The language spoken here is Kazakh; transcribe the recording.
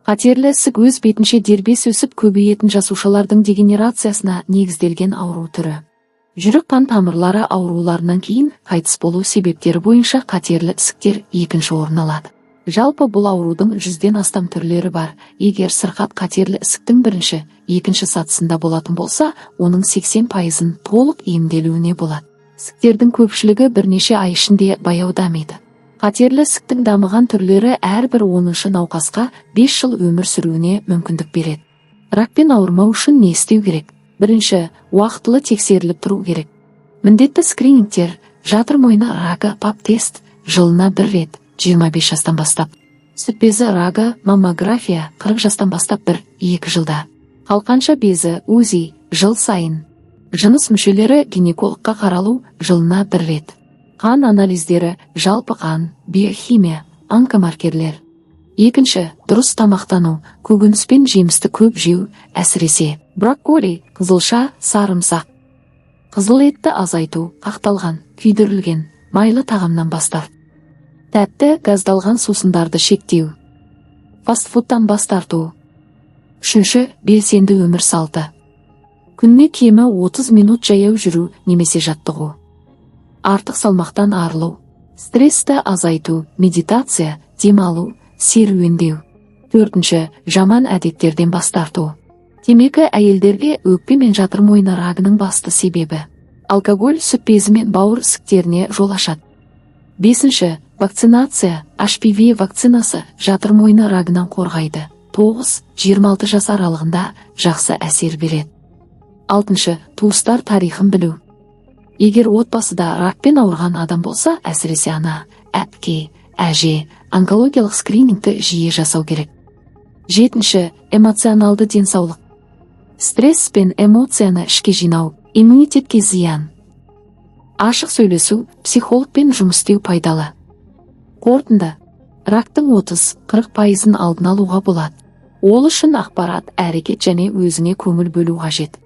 Қатерлі ісік өз бетінше дербес өсіп көбейетін жасушалардың дегенерациясына негізделген ауру түрі. Жүрек қан тамырлары ауруларынан кейін қайтыс болу себептері бойынша қатерлі ісіктер екінші орын алады. Жалпы бұл аурудың 100-ден астам түрлері бар. Егер сырқат қатерлі ісіктің бірінші, екінші сатысында болатын болса, оның 80%-ын толық емделуіне болады. Ісіктердің көпшілігі бірнеше ай ішінде баяу дамиды. Қатерлі ісіктің дамыған түрлері әрбір 10-шы науқасқа 5 жыл өмір сүруіне мүмкіндік береді. Ракпен ауырмау үшін не істеу керек? Бірінші, уақытылы тексеріліп тұру керек. Міндетті скринингтер, жатыр мойны рагы пап-тест жылына 1 рет, 25 жастан бастап. Сүт безі рагы маммография 40 жастан бастап 1-2 жылда. Қалқанша безі УЗИ жыл сайын. Жыныс мүшелері гинекологқа қаралу жылына 1 рет. Қан анализдері, жалпы қан, биохимия, онкомаркерлер. Екінші, дұрыс тамақтану, көкөніс пен жемісті көп жеу, әсіресе брокколи, қызылша, сарымсақ. Қызыл етті азайту, қақталған, күйдірілген, майлы тағамнан бастап. Тәтті, газдалған сусындарды шектеу. Фастфудтан бас тарту. Үшінші, белсенді өмір салты. Күніне кемі 30 минут жаяу жүру немесе жаттығу. Артық салмақтан арылу, стрессті азайту, медитация, демалу, серуендеу. Төртінші, жаман әдеттерден бас тарту. Темекі әйелдерге өкпе мен жатыр мойны рагының басты себебі. Алкоголь сүт безі мен бауыр ісіктеріне жол ашады. Бесінші, вакцинация, HPV вакцинасы жатыр мойны рагынан қорғайды. 9-26 жас аралығында жақсы әсер береді. Алтыншы, туыстар тарихын білу. Егер отбасыда ракпен ауырған адам болса, әсіресе ана, әпке, әже, онкологиялық скринингті жиі жасау керек. Жетінші, эмоционалды денсаулық. Стресс пен эмоцияны ішке жинау, иммунитетке зиян. Ашық сөйлесу, психологпен жұмыс істеу пайдалы. Қорытынды, рактың 30-40%-ын алдын алуға болады. Ол үшін ақпарат, әрекет және өзіңе көңіл бөлу қажет.